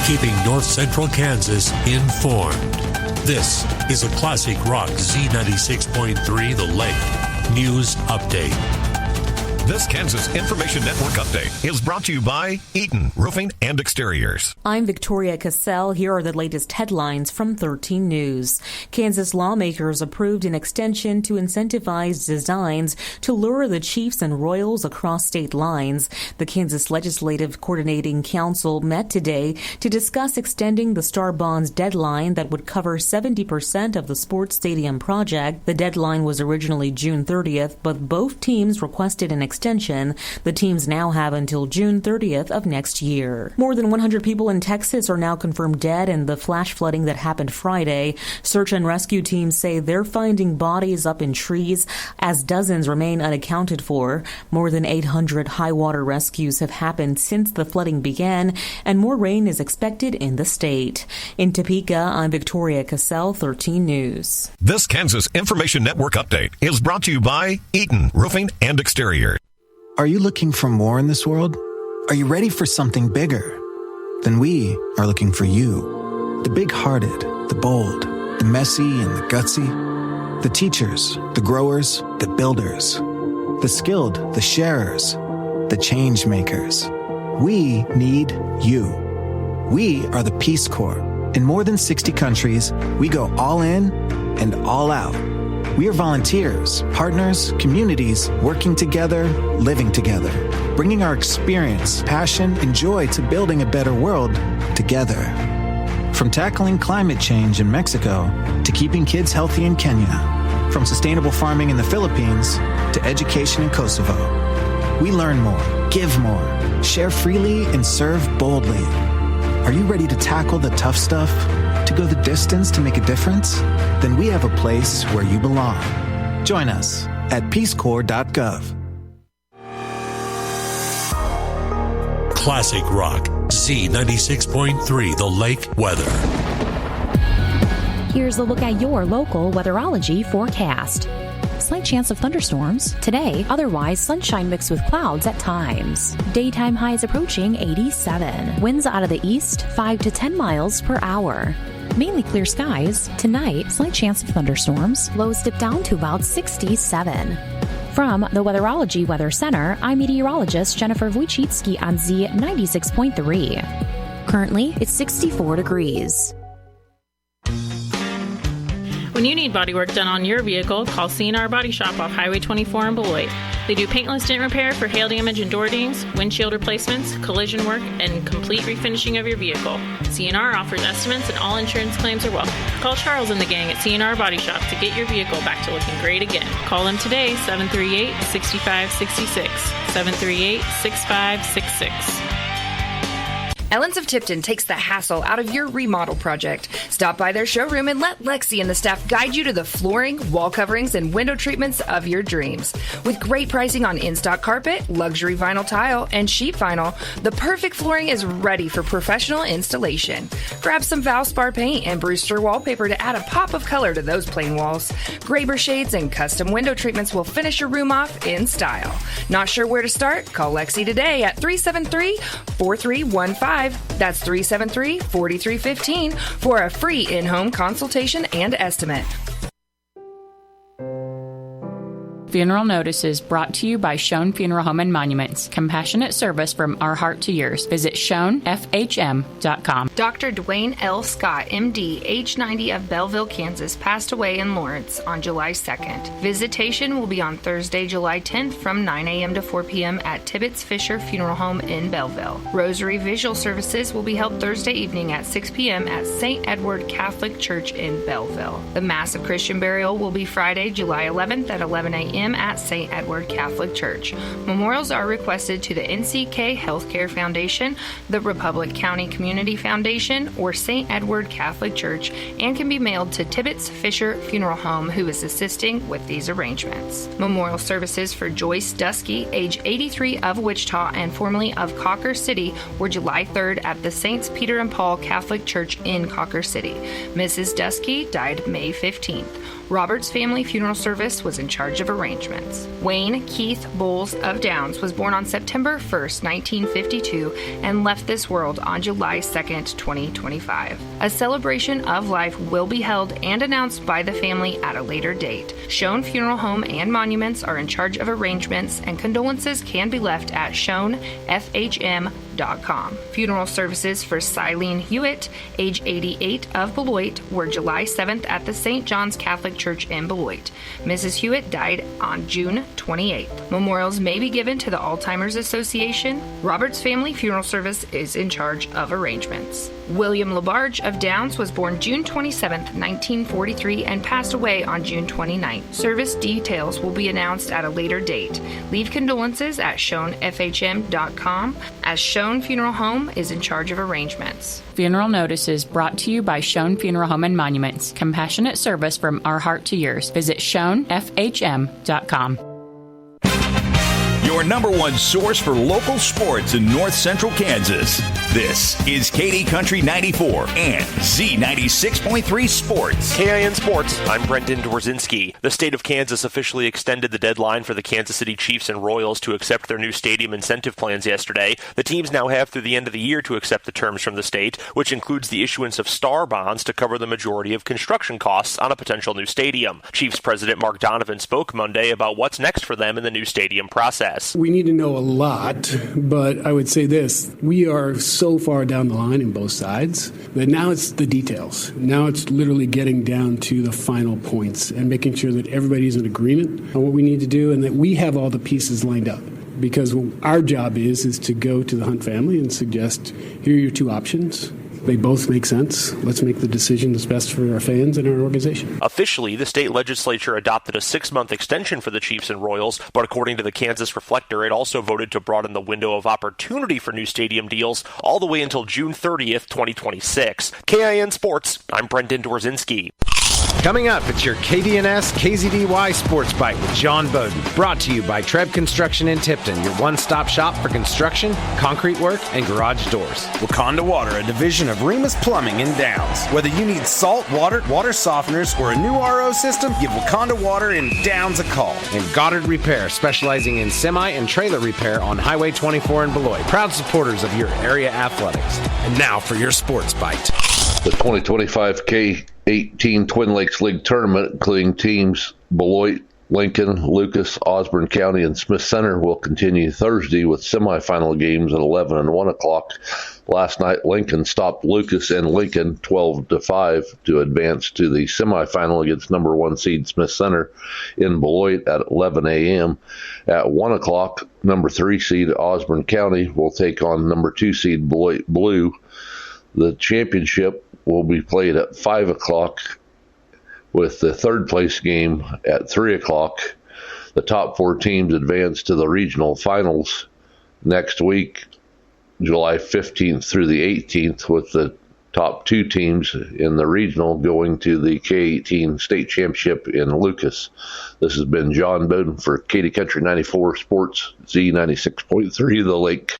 keeping North Central Kansas informed. This is a Classic Rock Z96.3 The Lake News Update. This Kansas Information Network update is brought to you by Eaton Roofing and Exteriors. I'm Victoria Cassell. Here are the latest headlines from 13 News. Kansas lawmakers approved an extension to incentivize designs to lure the Chiefs and Royals across state lines. The Kansas Legislative Coordinating Council met today to discuss extending the Star Bonds deadline that would cover 70% of the sports stadium project. The deadline was originally June 30th, but both teams requested an extension. The teams now have until June 30th of next year. More than 100 people in Texas are now confirmed dead in the flash flooding that happened Friday. Search and rescue teams say they're finding bodies up in trees as dozens remain unaccounted for. More than 800 high water rescues have happened since the flooding began, and more rain is expected in the state. In Topeka, I'm Victoria Cassell, 13 News. This Kansas Information Network update is brought to you by Eaton Roofing and Exteriors. Are you looking for more in this world? Are you ready for something bigger? Then we are looking for you. The big-hearted, the bold, the messy and the gutsy. The teachers, the growers, the builders. The skilled, the sharers, the change makers. We need you. We are the Peace Corps. In more than 60 countries, we go all in and all out. We are volunteers, partners, communities, working together, living together, bringing our experience, passion, and joy to building a better world together. From tackling climate change in Mexico to keeping kids healthy in Kenya, from sustainable farming in the Philippines to education in Kosovo. We learn more, give more, share freely, and serve boldly. Are you ready to tackle the tough stuff? To go the distance to make a difference? Then we have a place where you belong. Join us at peacecorps.gov. Classic Rock Z96.3 The Lake Weather. Here's a look at your local weatherology forecast. Slight chance of thunderstorms today, otherwise sunshine mixed with clouds at times. Daytime highs approaching 87. Winds out of the east 5 to 10 miles per hour. Mainly clear skies. Tonight, slight chance of thunderstorms. Lows dip down to about 67. From the Weatherology Weather Center, I'm meteorologist Jennifer Wojcicki on Z96.3. Currently, it's 64 degrees. When you need bodywork done on your vehicle, call C&R Body Shop off Highway 24 in Beloit. They do paintless dent repair for hail damage and door dings, windshield replacements, collision work, and complete refinishing of your vehicle. C&R offers estimates and all insurance claims are welcome. Call Charles and the gang at C&R Body Shop to get your vehicle back to looking great again. Call them today, 738-6566, 738-6566. Ellen's of Tipton takes the hassle out of your remodel project. Stop by their showroom and let Lexi and the staff guide you to the flooring, wall coverings, and window treatments of your dreams. With great pricing on in-stock carpet, luxury vinyl tile, and sheet vinyl, the perfect flooring is ready for professional installation. Grab some Valspar paint and Brewster wallpaper to add a pop of color to those plain walls. Graber shades and custom window treatments will finish your room off in style. Not sure where to start? Call Lexi today at 373-4315. That's 373-4315 for a free in-home consultation and estimate. Funeral notices brought to you by Schoen Funeral Home and Monuments. Compassionate service from our heart to yours. Visit SchoenFHM.com. Dr. Dwayne L. Scott, MD, age 90 of Belleville, Kansas, passed away in Lawrence on July 2nd. Visitation will be on Thursday, July 10th from 9 a.m. to 4 p.m. at Tibbetts Fisher Funeral Home in Belleville. Rosary visual services will be held Thursday evening at 6 p.m. at St. Edward Catholic Church in Belleville. The Mass of Christian Burial will be Friday, July 11th at 11 a.m. at St. Edward Catholic Church. Memorials are requested to the NCK Healthcare Foundation, the Republic County Community Foundation, or St. Edward Catholic Church, and can be mailed to Tibbetts Fisher Funeral Home, who is assisting with these arrangements. Memorial services for Joyce Dusky, age 83 of Wichita and formerly of Cocker City, were July 3rd at the Saints Peter and Paul Catholic Church in Cocker City. Mrs. Dusky died May 15th. Robert's Family Funeral Service was in charge of arrangements. Wayne Keith Bowles of Downs was born on September 1st, 1952, and left this world on July 2nd, 2025. A celebration of life will be held and announced by the family at a later date. Schoen Funeral Home and Monuments are in charge of arrangements, and condolences can be left at SchoenFHM.com. Funeral services for Silene Hewitt, age 88, of Beloit, were July 7th at the St. John's Catholic Church in Beloit. Mrs. Hewitt died on June 28th. Memorials may be given to the Alzheimer's Association. Robert's Family Funeral Service is in charge of arrangements. William LaBarge of Downs was born June 27, 1943, and passed away on June 29. Service details will be announced at a later date. Leave condolences at SchoenFHM.com, as Schoen Funeral Home is in charge of arrangements. Funeral notices brought to you by Schoen Funeral Home and Monuments. Compassionate service from our heart to yours. Visit SchoenFHM.com. Your number one source for local sports in north central Kansas. This is KD Country 94 and Z96.3 Sports. KIN Sports, I'm Brendan Dworzinski. The state of Kansas officially extended the deadline for the Kansas City Chiefs and Royals to accept their new stadium incentive plans yesterday. The teams now have through the end of the year to accept the terms from the state, which includes the issuance of STAR bonds to cover the majority of construction costs on a potential new stadium. Chiefs President Mark Donovan spoke Monday about what's next for them in the new stadium process. We need to know a lot, but I would say this. We are so far down the line in both sides that now it's the details. Now it's literally getting down to the final points and making sure that everybody's in agreement on what we need to do and that we have all the pieces lined up. Because our job is to go to the Hunt family and suggest, here are your two options. They both make sense. Let's make the decision that's best for our fans and our organization. Officially, the state legislature adopted a 6-month extension for the Chiefs and Royals, but according to the Kansas Reflector, it also voted to broaden the window of opportunity for new stadium deals all the way until June 30th, 2026. KIN Sports, I'm Brendan Dworzinski. Coming up, it's your KDNS KZDY Sports Bite with John Bowden. Brought to you by Treb Construction in Tipton, your one-stop shop for construction, concrete work, and garage doors. Wakanda Water, a division of Remus Plumbing in Downs. Whether you need salt, water softeners, or a new RO system, give Wakanda Water in Downs a call. And Goddard Repair, specializing in semi and trailer repair on Highway 24 in Beloit. Proud supporters of your area athletics. And now for your Sports Bite. The 2025 K-18 Twin Lakes League Tournament, including teams Beloit, Lincoln, Lucas, Osborne County, and Smith Center, will continue Thursday with semifinal games at 11 and 1 o'clock. Last night, Lincoln stopped Lucas and Lincoln 12-5 to advance to the semifinal against number 1 seed Smith Center in Beloit at 11 a.m. At 1 o'clock, number 3 seed Osborne County will take on number 2 seed Beloit Blue. The championship will be played at 5 o'clock with the third place game at 3 o'clock. The top 4 teams advance to the regional finals next week, July 15th through the 18th, with the top 2 teams in the regional going to the K-18 state championship in Lucas. This has been John Bowden for KD Country 94 Sports, Z96.3 The Lake.